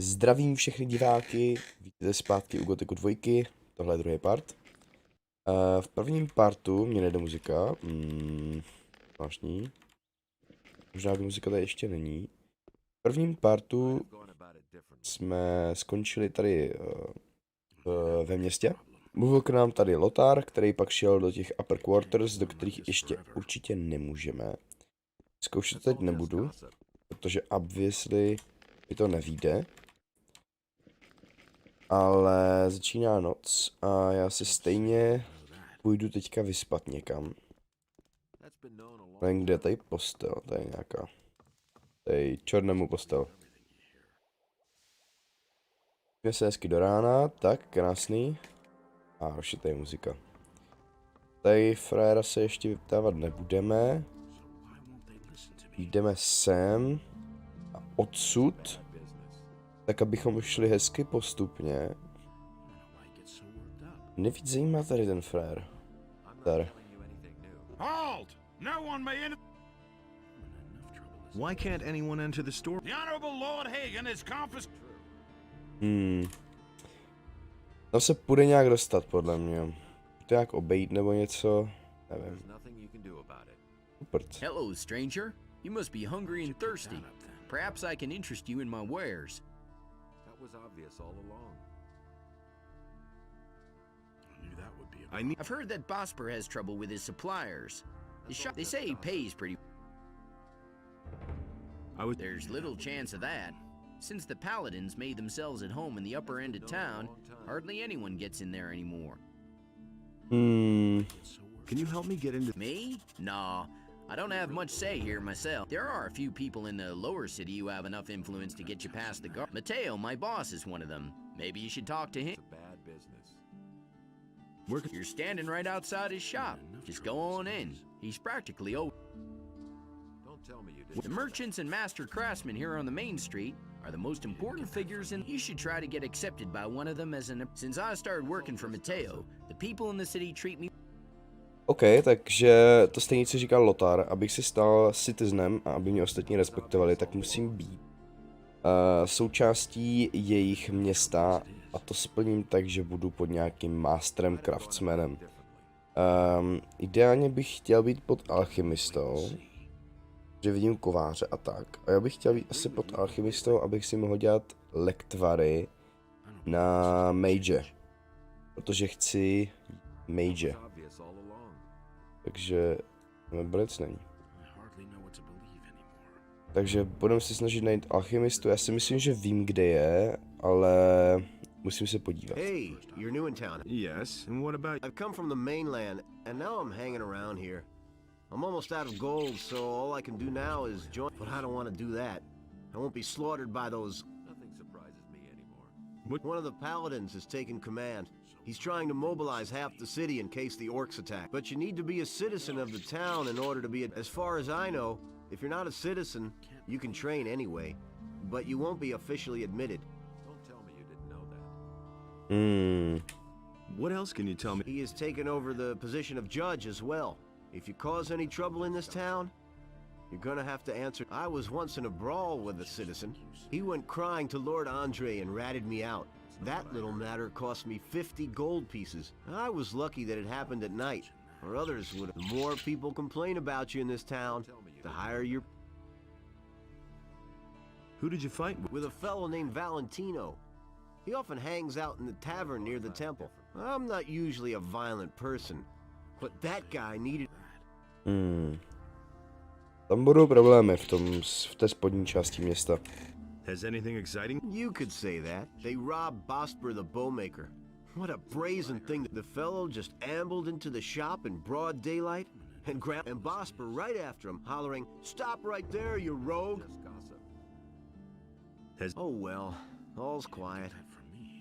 Zdravím všechny diváky, vítejte zpátky u Gothicu 2, tohle je druhý part. V prvním partu mě nejde muzika, zvláštní, možná muzika tady ještě není. V prvním partu jsme skončili tady ve městě. Mluvil k nám tady Lothar, který pak šel do těch upper quarters, do kterých ještě určitě nemůžeme. Zkoušet teď nebudu, protože obviously mi to nevyjde. Ale začíná noc a já si stejně půjdu teďka vyspat někam. Nevím, kde je tady postel, tady nějaká. Tady černému postel. Jsme se hezky do rána, tak krásný. A už je tady muzika. Tady frajera se ještě vyptávat nebudeme. Jdeme sem a odsud. Tak abychom šli hezky postupně. Nevíc zajímá tady ten frér. Tady. Why can't anyone enter the store? The Honorable Lord Hagen is confiscated. Tam se půjde nějak dostat, podle mě. To nějak obejít nebo něco, nevím. Super. Hello, stranger. You must be hungry and thirsty. Perhaps I can interest you in my wares. That was obvious all along. I've heard that Bosper has trouble with his suppliers. They say he pays pretty. There's little chance of that. Since the Paladins made themselves at home in the upper end of town, hardly anyone gets in there anymore. Can you help me get into... Me? Nah. I don't have much say here myself. There are a few people in the lower city who have enough influence to get you past the guard. Mateo, my boss, is one of them. Maybe you should talk to him. It's a bad business. You're standing right outside his shop. Just go on in. He's practically open. Don't tell me you didn't. The merchants and master craftsmen here on the main street are the most important figures, and you should try to get accepted by one of them as an... Since I started working for Mateo, the people in the city treat me... OK, takže to stejně, co říkal Lothar, abych se stal citizenem a aby mě ostatní respektovali, tak musím být součástí jejich města a to splním tak, že budu pod nějakým masterem craftsmanem. Ideálně bych chtěl být pod alchymistou, že vidím kováře a tak. A já bych chtěl být asi pod alchymistou, abych si mohl dělat lektvary na mage. Protože chci mage. Takže blec není. Takže budeme se snažit najít alchymistu. Já si myslím, že vím, kde je, ale musím se podívat. Hey, you're new in town. Yes, and what about... I've come from the mainland, and now I'm hanging around here. I'm almost out of gold, so all I can do now is join. But I don't want to do that. I won't be slaughtered by those... Nothing surprises me anymore. One of the paladins has taken command. He's trying to mobilize half the city in case the orcs attack. But you need to be a citizen of the town in order to be as far as I know, if you're not a citizen, you can train anyway. But you won't be officially admitted. Don't tell me you didn't know that. What else can you tell me? He has taken over the position of judge as well. If you cause any trouble in this town, you're gonna have to answer. I was once in a brawl with a citizen. He went crying to Lord Andre and ratted me out. That little matter cost me 50 gold pieces. I was lucky that it happened at night, or others would have. The more people complain about you in this town, the higher your... Who did you fight with? With a fellow named Valentino. He often hangs out in the tavern near the temple. I'm not usually a violent person, but that guy needed... Tam budou problémy v té spodní části města. Has anything exciting? You could say that. They robbed Bosper the bowmaker. What a brazen thing. The fellow just ambled into the shop in broad daylight and grabbed and Bosper right after him, hollering, "Stop right there, you rogue!" Oh well, all's quiet.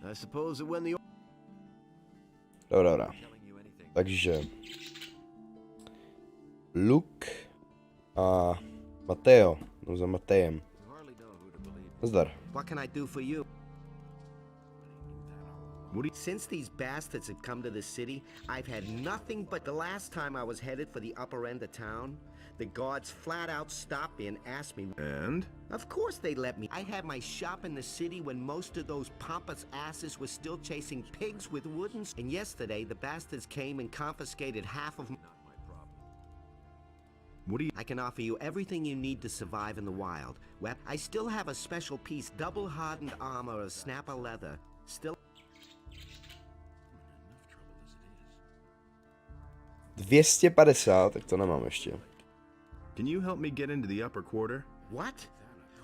I suppose that when the... Dobrá. Takže Luke a Mateo, no za Matejem. Zdar. What can I do for you? What do you... Since these bastards have come to the city, I've had nothing but the last time I was headed for the upper end of town, the guards flat out stopped me and asked me. And? Of course they let me. I had my shop in the city when most of those pompous asses were still chasing pigs with woodens. And yesterday, the bastards came and confiscated half of. What do you... I can offer you everything you need to survive in the wild. Well, I still have a special piece, double hardened armor of snapper leather. Still. 250, tak to nemám ještě. Can you help me get into the upper quarter? What?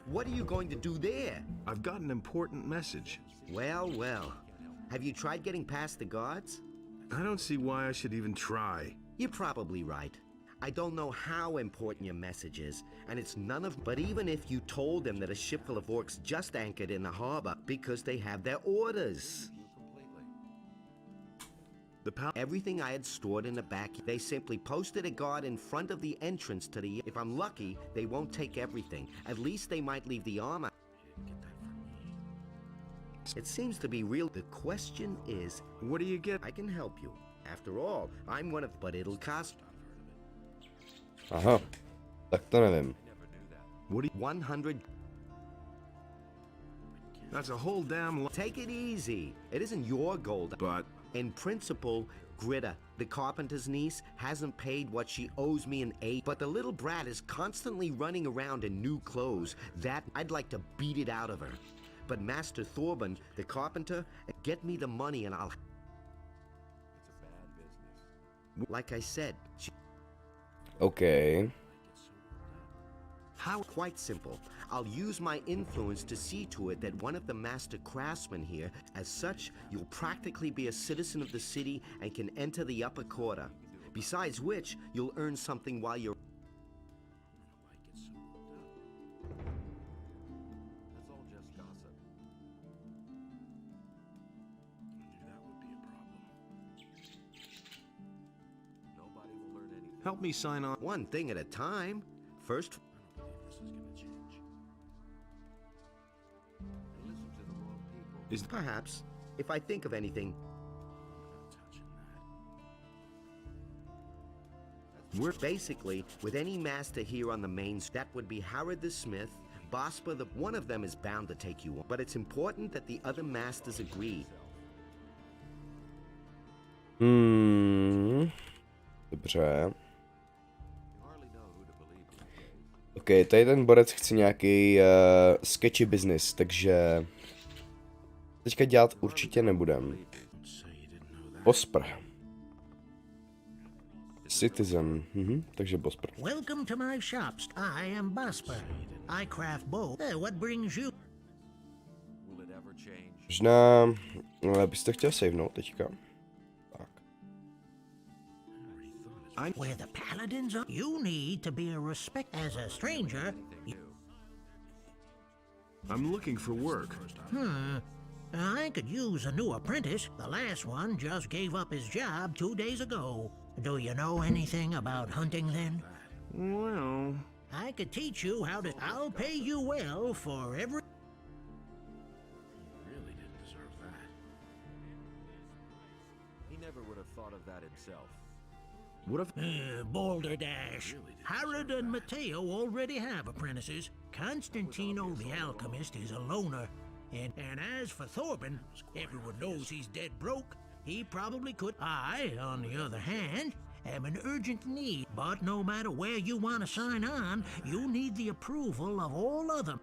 What are you going to do there? I've got an important message. Well, well. Have you tried getting past the guards? I don't see why I should even try. You're probably right. I don't know how important your message is, and it's none of. But even if you told them that a ship full of orcs just anchored in the harbor because they have their orders. Everything I had stored in the back, they simply posted a guard in front of the entrance to the. If I'm lucky, they won't take everything. At least they might leave the armor. It seems to be real. The question is, What do you get? I can help you. After all, I'm one of. But it'll cost. Aha, tak to nevím. What do you... 100. That's a whole damn lot. Take it easy. It isn't your gold. But... In principle, Gritta, the carpenter's niece, hasn't paid what she owes me in 8, but the little brat is constantly running around in new clothes. That, I'd like to beat it out of her. But Master Thorben, the carpenter, get me the money and I'll... It's a bad business. Like I said, she... OK. How? Quite simple. I'll use my influence to see to it that one of the master craftsmen here, as such, you'll practically be a citizen of the city and can enter the upper quarter. Besides which, you'll earn something while you're... That's all just gossip. Nobody will learn anything. Help me sign on. One thing at a time. First... Listen to the wrong people. Is... Perhaps, if I think of anything... We're basically, with any master here on the mains, that would be Harrod the Smith, Bospa the... One of them is bound to take you on, but it's important that the other masters agree. Dobře. OK, tady ten borec chce nějaký sketchy business, takže teďka dělat určitě nebudem. Bospr. Citizen, takže Bospr. Welcome to my shops. I am Bosper. I craft bow. What brings you? Will it ever change? Možná byste chtěl savenout teďka. Tak. Where the paladins are, you need to be a respect as a stranger. I'm looking for work. I could use a new apprentice. The last one just gave up his job 2 days ago. Do you know anything about hunting then? Well... I could teach you how to... I'll pay you well for every... Really didn't deserve that. He never would have thought of that himself. What if... Boulder Dash. Harrod and Matteo already have apprentices. Constantino the alchemist is a loner. And as for Thorben, everyone knows he's dead broke. He probably could. I, on the other hand, am in urgent need. But no matter where you want to sign on, you need the approval of all of them.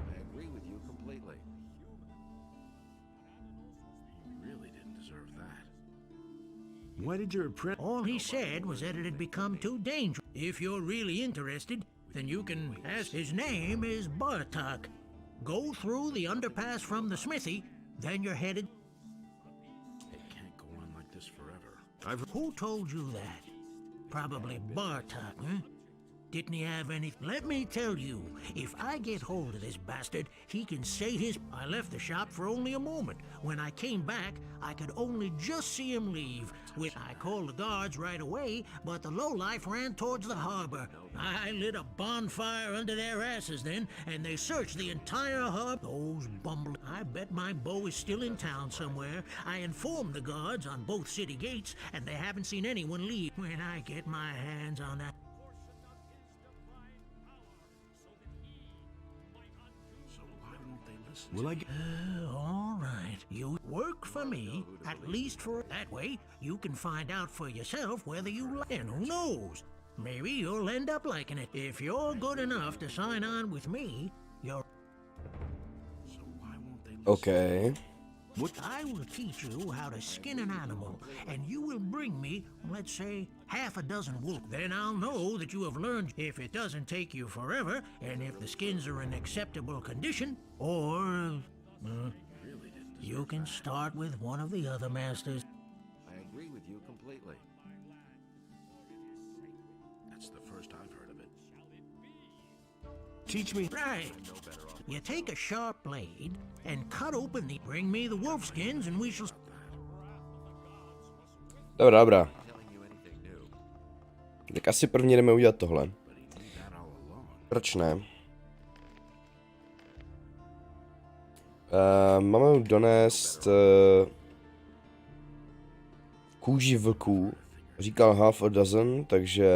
I agree with you completely. Really didn't deserve that. Why did your apprentice... All he said was that it had become too dangerous. If you're really interested, then you can ask. His name is Bartok. Go through the underpass from the smithy, then you're headed... It can't go on like this forever. I've... Who told you that? Probably Bartok, huh? Didn't he have any? Let me tell you, if I get hold of this bastard, he can say his. I left the shop for only a moment. When I came back, I could only just see him leave. Which I called the guards right away, but the lowlife ran towards the harbor. I lit a bonfire under their asses then, and they searched the entire harbor. Those bumble. I bet my beau is still in town somewhere. I informed the guards on both city gates, and they haven't seen anyone leave. When I get my hands on that. So why won't they listen? Will I get... All right. You work for me, at least for that way, you can find out for yourself whether you like. And who knows? Maybe you'll end up liking it. If you're good enough to sign on with me, you're. So why won't they listen? OK. I will teach you how to skin an animal, and you will bring me, let's say, half a dozen wolves. Then I'll know that you have learned if it doesn't take you forever, and if the skins are in acceptable condition, or you can start with one of the other masters. I agree with you completely. That's the first I've heard of it. Teach me... Right. You take a sharp blade and cut open the. Bring me the wolf skins, and we shall. Dobrá, dobrá. Telling you anything new. Tak asi první jdeme udělat tohle. But he knew that all along. Proč ne? Máme mu donést kůži vlků. Říkal half a dozen, takže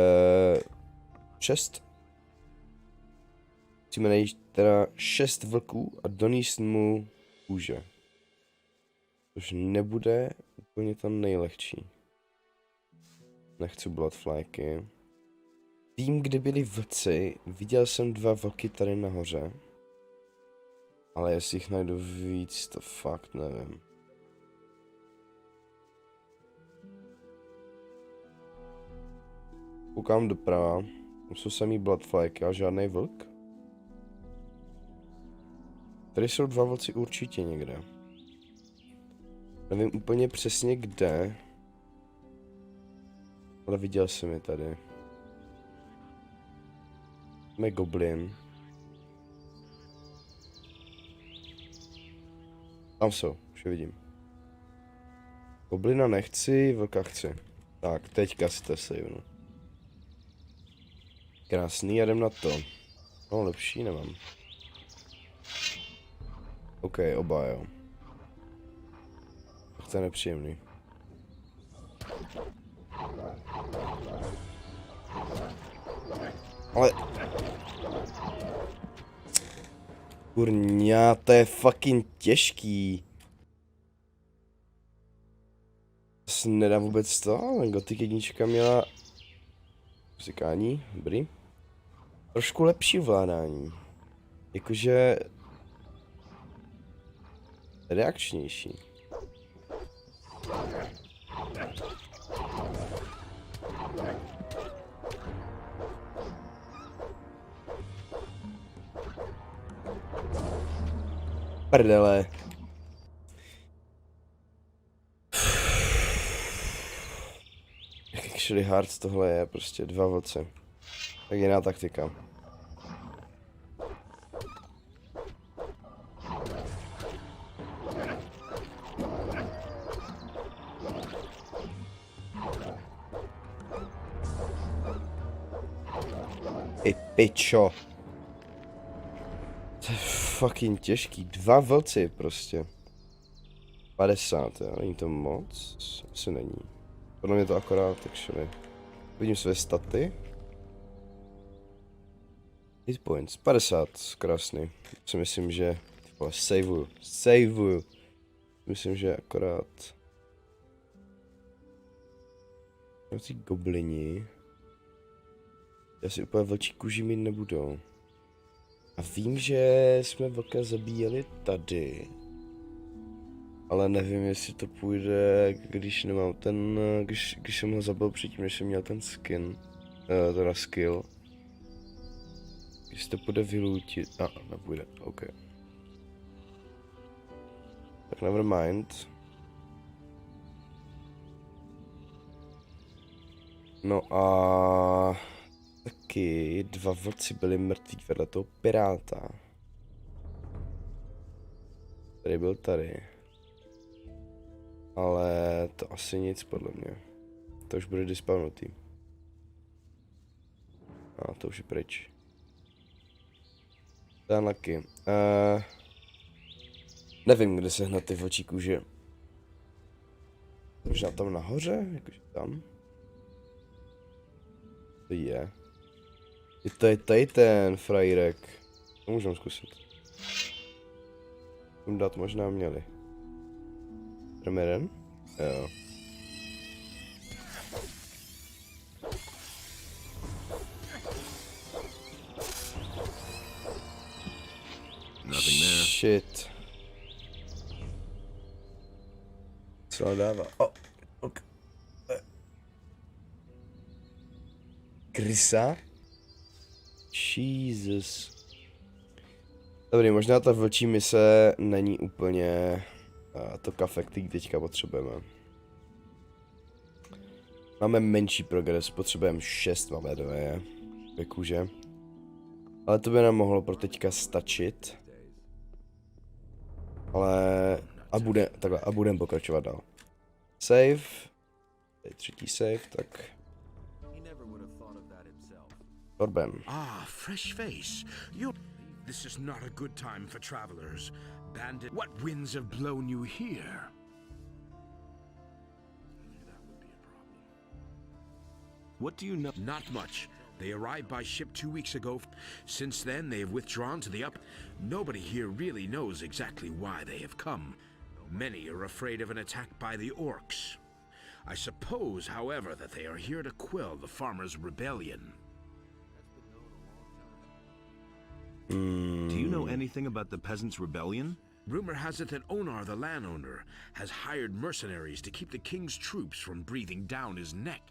6. Musíme najít teda 6 vlků a donést mu kůže. Což nebude úplně to nejlehčí. Nechci bloodflyky. Vím, kde byli vlci, viděl jsem 2 vlky tady nahoře. Ale jestli jich najdu víc, to fakt nevím. Koukám doprava, tam jsou samý bloodflyky, ale žádný vlk. Tady jsou 2 vlci určitě někde. Nevím úplně přesně kde. Ale viděl jsem je tady. Jsme goblin. Tam jsou, už je vidím. Goblina nechci, vlka chci. Tak, teďka si to savenu. Krásný, jdem na to. No, lepší nemám. OK, oba jo. To je nepříjemný. Ale... Kurňa, to je fucking těžký. To se nedá vůbec to, ale Gothic jednička měla... Vzykání, dobrý. Trošku lepší ovládání. Jakože... Reakčnější. Prdele. Jak actually hard tohle je, prostě 2 vlci. Tak jiná taktika. Ty pičo. To je fucking těžký. 2 vlci prostě. 50, jo. Není to moc? Asi není. Podle mě to akorát, actually. Vidím své staty. Hit points. 50, krásný. Si myslím, že... Saveuju. Myslím, že akorát... Ty goblini... Asi úplně vlčí kůži mít nebudou. A vím, že jsme vlka zabíjeli tady. Ale nevím, jestli to půjde, když nemám ten... Když jsem ho zabil předtím, než jsem měl ten skin. Teda skill. Když to půjde vylutit... nepůjde, OK. Tak never mind. No a... Tak taky 2 vlci byli mrtví vedle toho piráta. Tady byl tady. Ale to asi nic podle mě. To už bude dispawnutý. A to už je pryč. Unlucky. Nevím, kde sehnat ty vlčí kůže. Možná tam nahoře? Jakože tam? To je. To je tady ten frajírek. To můžeme zkusit. Tam dát možná měli. Jdeme jeden? Jo. Nothing there. Shit. Co dává? Ok. Krysa? Jesus. Dobrý, možná ta vlčí mise není úplně to kafe, který teďka potřebujeme. Máme menší progres, potřebujeme 6, máme 2 kůže. Ale to by nám mohlo pro teďka stačit. Ale a budeme pokračovat dál. Save. Tady třetí save, tak. Torben. Ah, fresh face. This is not a good time for travelers. Bandit. What winds have blown you here? That would be a problem. What do you know? Not much. They arrived by ship 2 weeks ago. Since then, they have withdrawn to the up. Nobody here really knows exactly why they have come. Many are afraid of an attack by the orcs. I suppose, however, that they are here to quell the farmers' rebellion. Do you know anything about the peasants' rebellion? Rumor has it that Onar, the landowner, has hired mercenaries to keep the king's troops from breathing down his neck.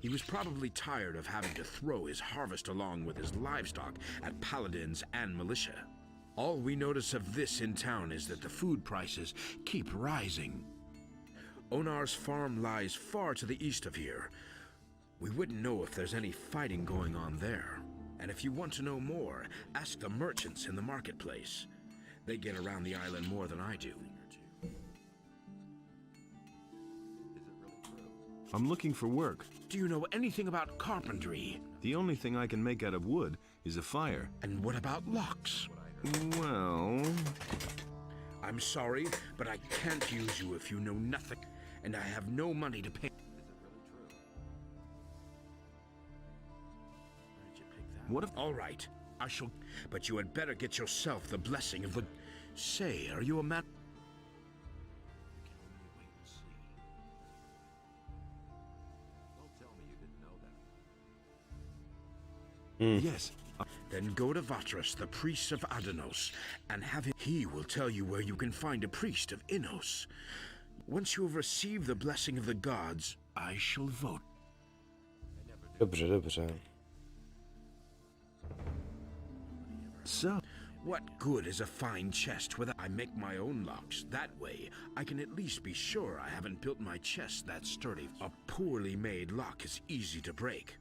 He was probably tired of having to throw his harvest along with his livestock at paladins and militia. All we notice of this in town is that the food prices keep rising. Onar's farm lies far to the east of here. We wouldn't know if there's any fighting going on there. And if you want to know more, ask the merchants in the marketplace. They get around the island more than I do. I'm looking for work. Do you know anything about carpentry? The only thing I can make out of wood is a fire. And what about locks? Well... I'm sorry, but I can't use you if you know nothing, and I have no money to pay. What if... All right, I shall... But you had better get yourself the blessing of the... Say, are you a man? Yes. Then go to Vatras, the priest of Adanos, and have him. He will tell you where you can find a priest of Innos. Once you have received the blessing of the gods, I shall vote. Dobře, dobře. So... What good is a fine chest whether I make my own locks? That way, I can at least be sure I haven't built my chest that sturdy. A poorly made lock is easy to break,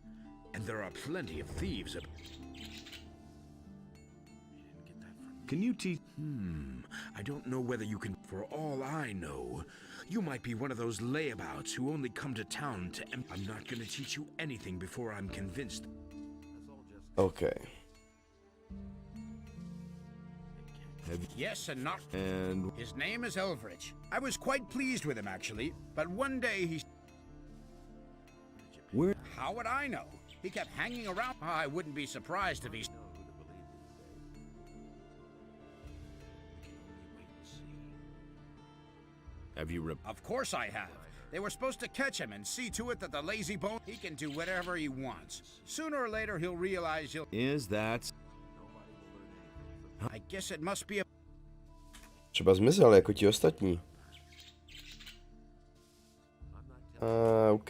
and there are plenty of thieves. Can you teach... I don't know whether you can. For all I know, you might be one of those layabouts who only come to town to I'm not going to teach you anything before I'm convinced. Okay. Yes, and not. And... His name is Elvridge. I was quite pleased with him, actually. But one day he... Where... How would I know? He kept hanging around. I wouldn't be surprised if he's... Have you Of course I have. They were supposed to catch him and see to it that the lazy bone... He can do whatever he wants. Sooner or later he'll realize he'll... Is that... I guess it must be a... Třeba zmizel jako ti ostatní. OK.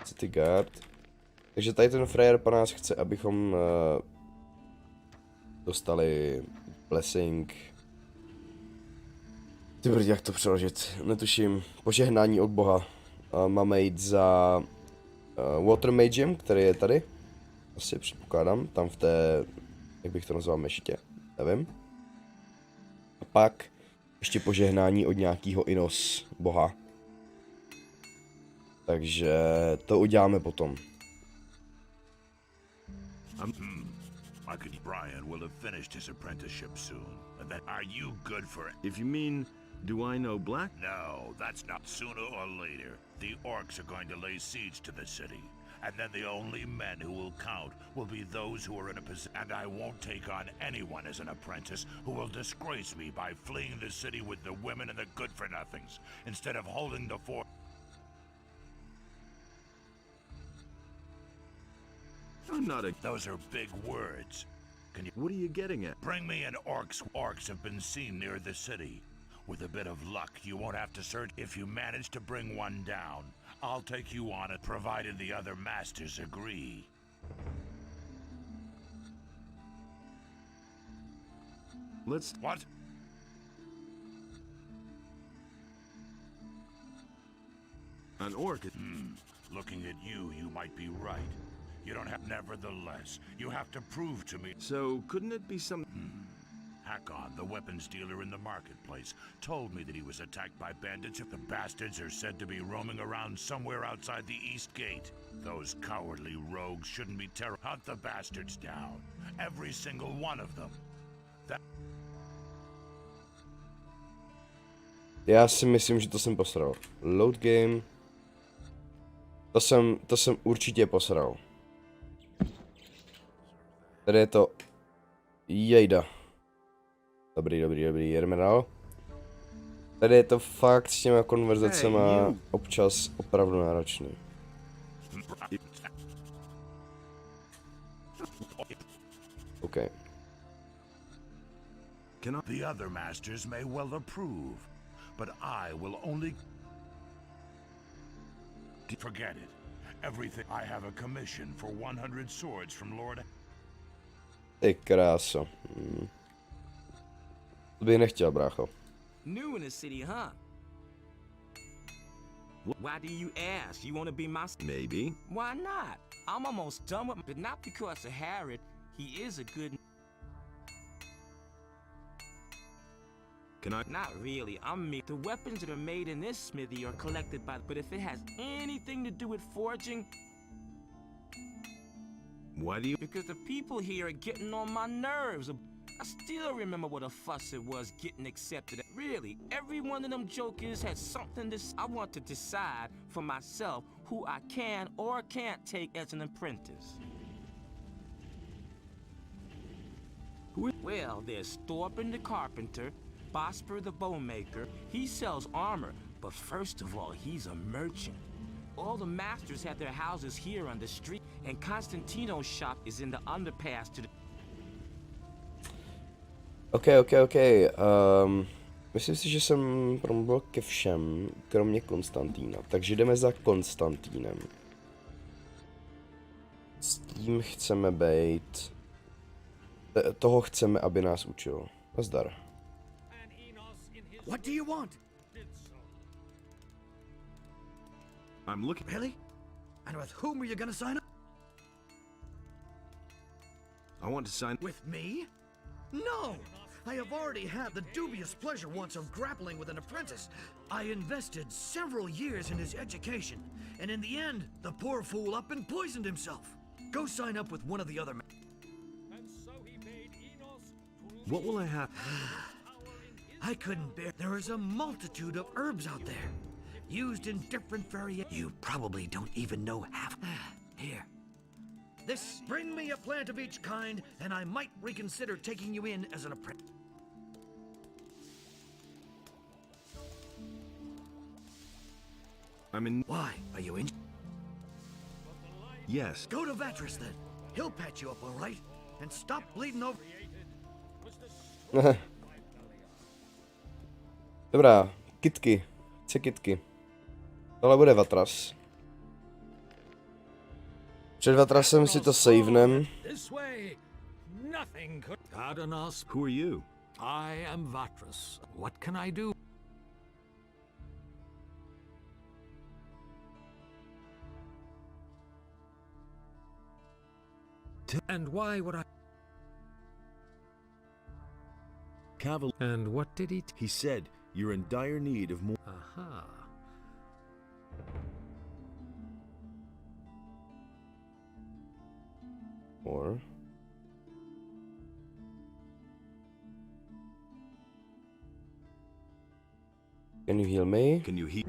City Guard. Takže tady ten frajer po nás chce, abychom dostali blessing. Ty brď, jak to přeložit? Netuším. Požehnání od Boha. Máme jít za Water Magem, který je tady. Asi předpokládám, tam v té, jak bych to nazval, mešitě, nevím. A pak ještě požehnání od nějakého Inos boha. Takže to uděláme potom. I could. Brian will have finished his apprenticeship soon. And then, are you good for it? If you mean, do I know black? No, that's not. Sooner or later, the orcs are going to lay siege to the city. And then the only men who will count will be those who are in a position. And I won't take on anyone as an apprentice who will disgrace me by fleeing the city with the women and the good-for-nothings, instead of holding the fort. I'm not a... Those are big words. Can you... What are you getting at? Bring me an orcs. Orcs have been seen near the city. With a bit of luck, you won't have to search. If you manage to bring one down, I'll take you on it, provided the other masters agree. Let's... What? An orc... Looking at you, you might be right. You don't have... Nevertheless, you have to prove to me... So, couldn't it be some... Hakon, the weapons dealer in the marketplace, told me that he was attacked by bandits. The bastards are said to be roaming around somewhere outside the East Gate. Those cowardly rogues shouldn't be Hunt the bastards down. Every single one of them. Já si myslím, že to jsem posral. Load game. To jsem určitě posral. Tady je to... Jejda. Dobrý, jedeme dál. Tady je to fakt s těma konverzacema občas opravdu náročný. OK. The other masters may well approve, but I will only... Forget it. Everything... I have a commission for 100 swords from Lord... Ty kráso. To bych nechtěl, brácho. New in the city, huh? Why do you ask? You want to be my... Maybe. Why not? I'm almost done with... But not because of Harrod. He is a good... Can I... Not really. The weapons that are made in this smithy are collected by... But if it has anything to do with forging... Why do you... Because the people here are getting on my nerves. I still remember what a fuss it was getting accepted. Really, every one of them jokers has something to... I want to decide for myself who I can or can't take as an apprentice. Well, there's Thorben the carpenter, Bosper the bowmaker. He sells armor, but first of all, he's a merchant. All the masters have their houses here on the street, and Constantino's shop is in the underpass to the... OK. Myslím si, že jsem promluvil ke všem, kromě Konstantína. Takže jdeme za Konstantínem. S tím chceme být... Toho chceme, aby nás učil. Nazdar. What do you want? I'm looking... Really? And with whom are you gonna sign up? I want to sign... With me? No! I have already had the dubious pleasure once of grappling with an apprentice. I invested several years in his education, and in the end, the poor fool up and poisoned himself. Go sign up with one of the other men. What will I have... I couldn't bear... There is a multitude of herbs out there, used in different variations. You probably don't even know half. Here. This, bring me a plant of each kind, and I might reconsider taking you in as an apprentice. I'm in... Why? Are you in? Yes. Go to Vatras then. He'll patch you up all right, and stop bleeding over. Dobrá, kitky. Chce kitky. Tohle bude Vatras. Před Vatrasem si to savenem. Pardon us. Who are you? I am Vatras. What can I do? And why would I? And what did he? He said you're in dire need of more. Aha. Or can you heal me? Can you heal?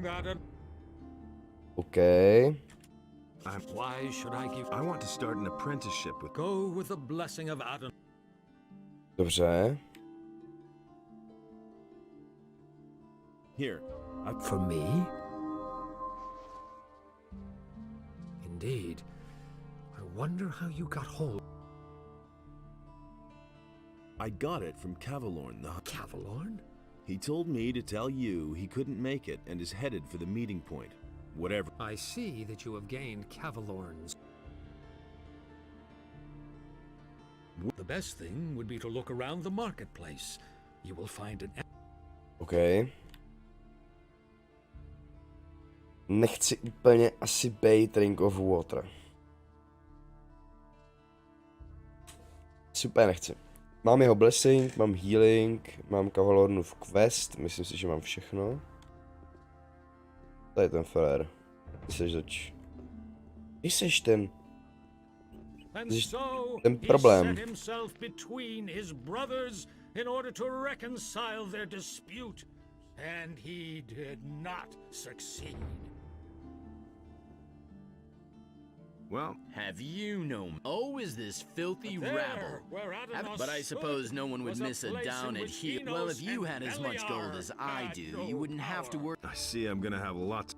Okay. Why should I give? I want to start an apprenticeship with. Go with the blessing of Adam. Dobře. Here. For me? Indeed. I wonder how you got hold. I got it from Cavalorn. Cavalorn? He told me to tell you he couldn't make it and is headed for the meeting point. Whatever. I see that you have gained Cavalorn's. The best thing would be to look around the marketplace. You will find an... Okay. Nechci úplně asi bejt Ring of Water. Super nechci. Mám jeho blessing, mám healing, mám Cavalornův quest, myslím si, že mám všechno. Tady ten fér. Ty seš zač. Ty seš ten... ten problém. In order to reconcile their dispute, and he did not succeed. Well, have you known? Oh, is this filthy rabble? But I suppose no one would miss a down at heel. Well, if you had as much gold as I do, you wouldn't have to work. I see I'm gonna have lots.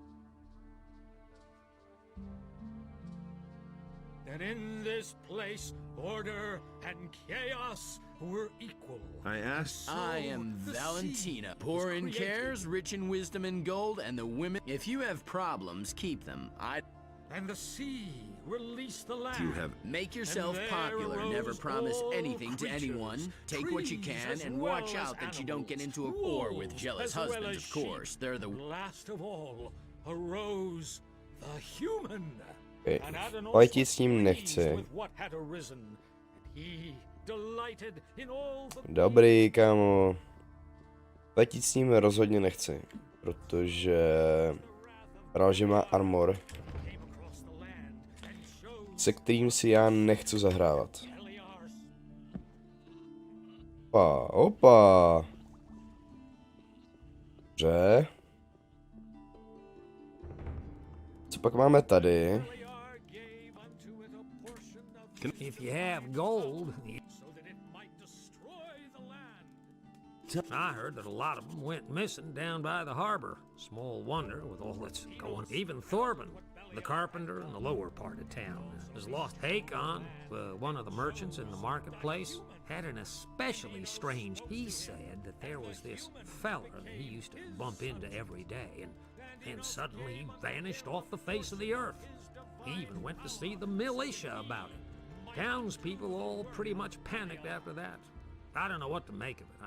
And in this place, order and chaos were equal. I asked. I am Valentina, poor in cares, rich in wisdom and gold, and the women. If you have problems, keep them. And the sea released the land. Do you have? Make yourself popular. Never promise anything to anyone. Take what you can, and watch out that you don't get into a war with jealous husbands. Of course, they're the last of all arose the human. Okay. Fightit s ním nechci. Dobrý, kámo. Fightit s ním rozhodně nechci, protože že má armor, se kterým si já nechci zahrávat. Opa. Dobře. Co pak máme tady? If you have gold, I heard that a lot of them went missing down by the harbor. Small wonder with all that's going. Even Thorben, the carpenter in the lower part of town, has lost. Hakon, one of the merchants in the marketplace, had an especially strange. He said that there was this fella that he used to bump into every day, and suddenly he vanished off the face of the earth. He even went to see the militia about it. Townspeople all pretty much panicked after that. I don't know what to make of it.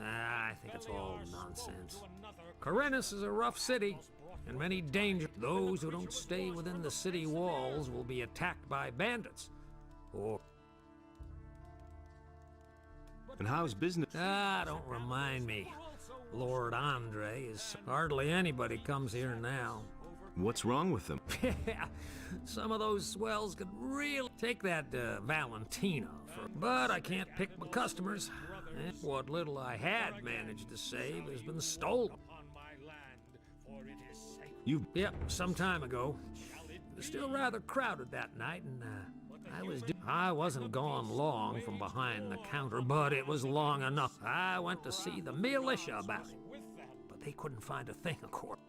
I think it's all nonsense. Khorinis is a rough city, and many dangers. Those who don't stay within the city walls will be attacked by bandits. And how's business? Don't remind me. Lord Andre is hardly anybody comes here now. What's wrong with them? Some of those swells could really take that Valentina for, but I can't pick my customers. What little I had managed to save has been stolen. Yep, some time ago. It was still rather crowded that night, and I wasn't gone long from behind the counter, but it was long enough. I went to see the militia about it, but they couldn't find a thing, of course.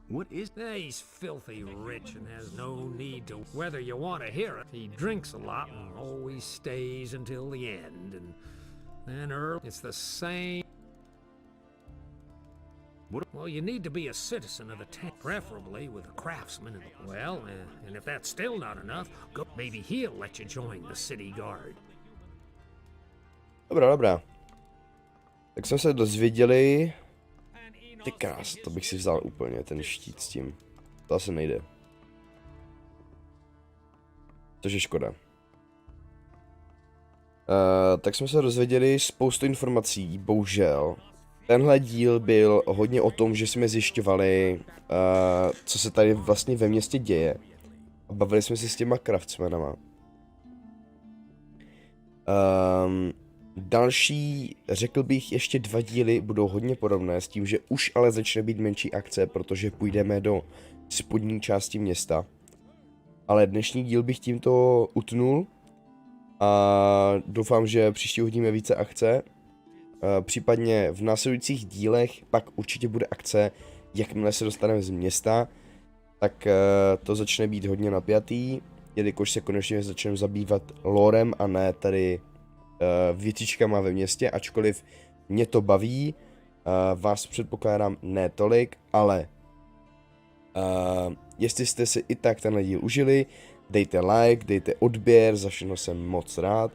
What is? He's filthy rich and has no need to. Whether you want to hear it, he drinks a lot and always stays until the end. And then it's the same. What? Well, you need to be a citizen of the town, preferably with a craftsman. And if that's still not enough, maybe he'll let you join the city guard. Dobrá. Tak jsme se dozvěděli. Ty krás, to bych si vzal úplně, ten štít s tím. To asi nejde. Což je škoda. Tak jsme se dozvěděli spoustu informací, bohužel. Tenhle díl byl hodně o tom, že jsme zjišťovali, co se tady vlastně ve městě děje. A bavili jsme se s těma craftsmanama. Další, řekl bych, ještě 2 díly budou hodně podobné s tím, že už ale začne být menší akce, protože půjdeme do spodní části města. Ale dnešní díl bych tímto utnul a doufám, že příště uvidíme více akce. Případně v následujících dílech pak určitě bude akce, jakmile se dostaneme z města, tak to začne být hodně napjatý, jelikož se konečně začneme zabývat lorem a ne tady věcičkama ve městě, ačkoliv mě to baví, vás předpokládám ne tolik, ale jestli jste si i tak tenhle díl užili, dejte like, dejte odběr, za všechno jsem moc rád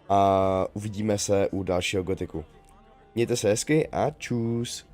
a uvidíme se u dalšího Gothicu. Mějte se hezky a čus.